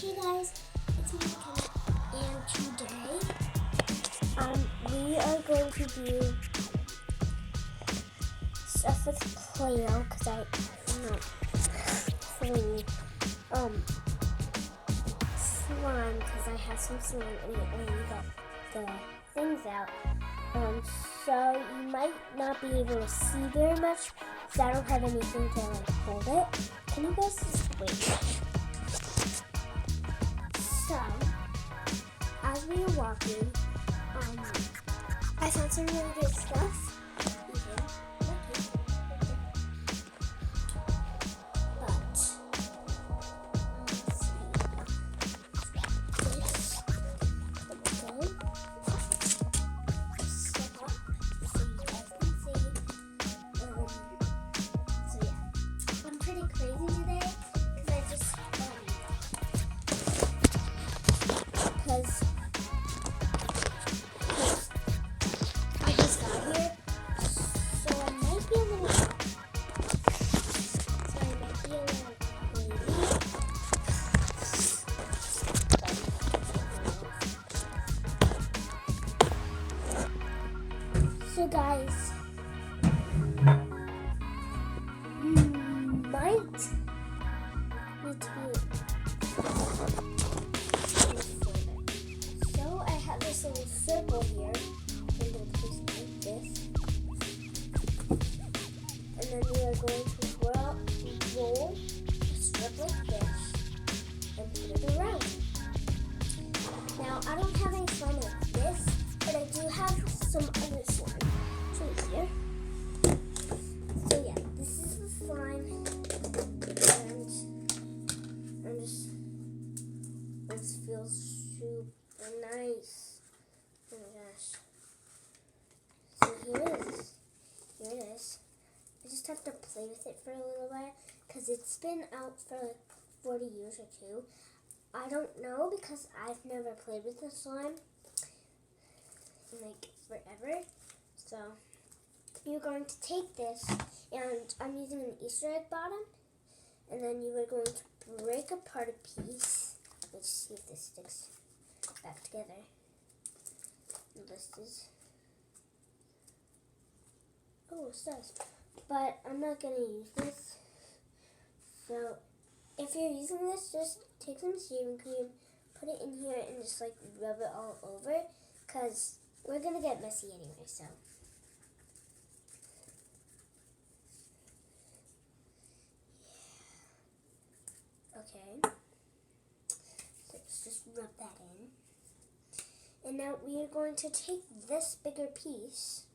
Hey guys, it's me McKenna, and today we are going to do stuff with Play-Doh because I'm not pulling slime because I have some slime and I only got the things out. So you might not be able to see very much because I don't have anything to hold it. Can you guys just wait? So, as we were walking, I found some really good stuff. So guys, you might need to be. So I have this little circle here. I'm going to place it like this. And then we are going to roll a strip like this and put it around. Now I don't have any slime like this, but I do have some other slime. Here. So yeah, this is the slime, and this feels super nice. Oh my gosh. So here it is. I just have to play with it for a little while because it's been out for like 40 years or two. I don't know because I've never played with the slime in like forever. So you're going to take this, and I'm using an Easter egg bottom, and then you are going to break apart a piece. Let's see if this sticks back together. And this is, oh, it does. But I'm not going to use this. So if you're using this, just take some shaving cream, put it in here, and just like rub it all over, because we're going to get messy anyway, so. Okay, so let's just rub that in. And now we are going to take this bigger piece,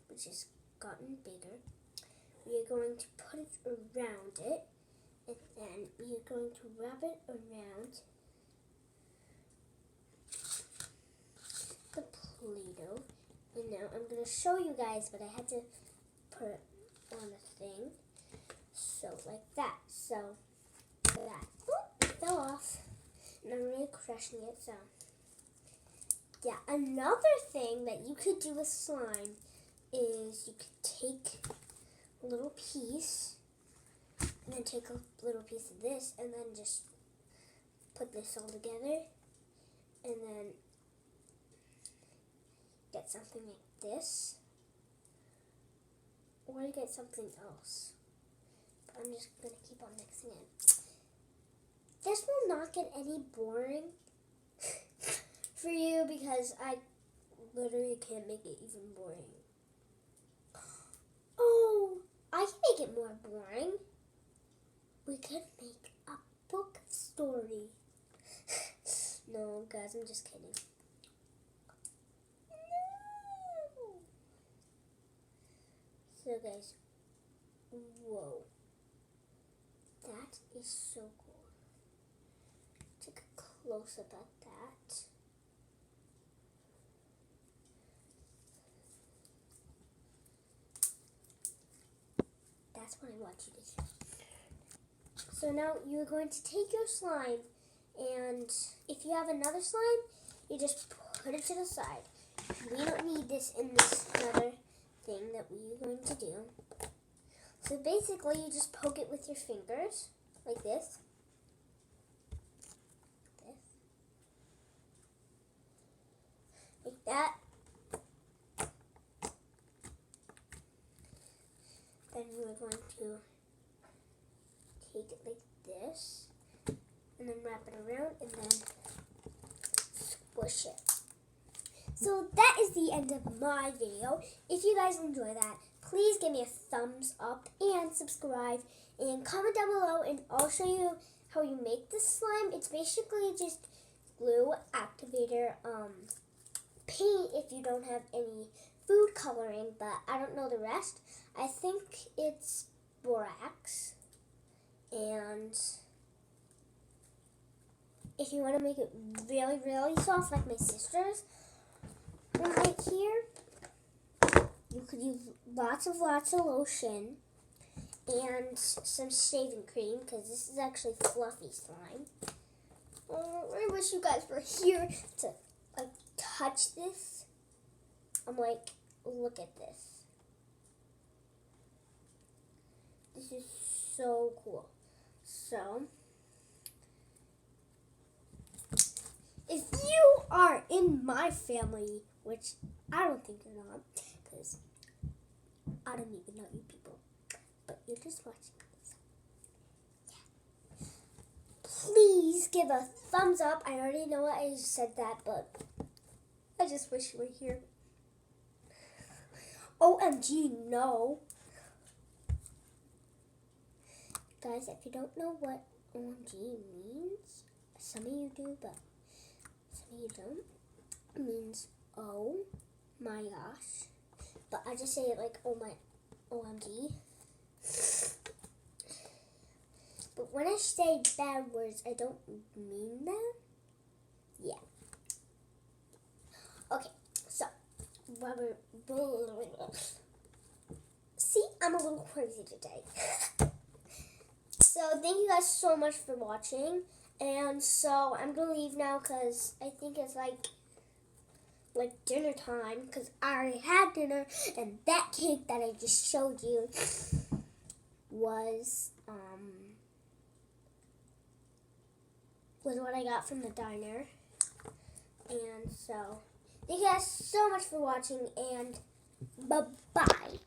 which has gotten bigger. We are going to put it around it, and then we are going to wrap it around the Play-Doh. And now I'm going to show you guys, but I had to put it on a thing. So like that. So that. It fell off, and I'm really crushing it, so. Yeah, another thing that you could do with slime is you could take a little piece, and then take a little piece of this, and then just put this all together, and then get something like this, or you get something else. But I'm just going to keep on mixing it. This will not get any boring for you because I literally can't make it even boring. Oh, I can make it more boring. We could make a book story. No, guys, I'm just kidding. No. So, guys, whoa. That is so cool. Take a close up at that. That's what I want you to do. So now you're going to take your slime, and if you have another slime, you just put it to the side. We don't need this in this other thing that we're going to do. So basically, you just poke it with your fingers, like this. going to take it like this, and then wrap it around, and then squish it. So that is the end of my video. If you guys enjoy that, please give me a thumbs up and subscribe, and comment down below, and I'll show you how you make this slime. It's basically just glue, activator, paint if you don't have any food coloring, but I don't know the rest. I think it's borax, and if you want to make it really, really soft like my sister's right here, you could use lots of lotion and some shaving cream, because this is actually fluffy slime. I wish you guys were here to like touch this. I'm like, look at this. This is so cool. So, if you are in my family, which I don't think you're not, because I don't even know you people, but you're just watching this. Yeah. Please give a thumbs up. I already know I just said that, but I just wish you were here. OMG, no. Guys, if you don't know what OMG means, some of you do, but some of you don't. It means, oh my gosh. But I just say it like, oh my, OMG. But when I say bad words, I don't mean that. Yeah. Okay, so, see, I'm a little crazy today. So, thank you guys so much for watching. And so, I'm going to leave now because I think it's like dinner time, because I already had dinner, and that cake that I just showed you was what I got from the diner. And so, thank you guys so much for watching, and bye-bye.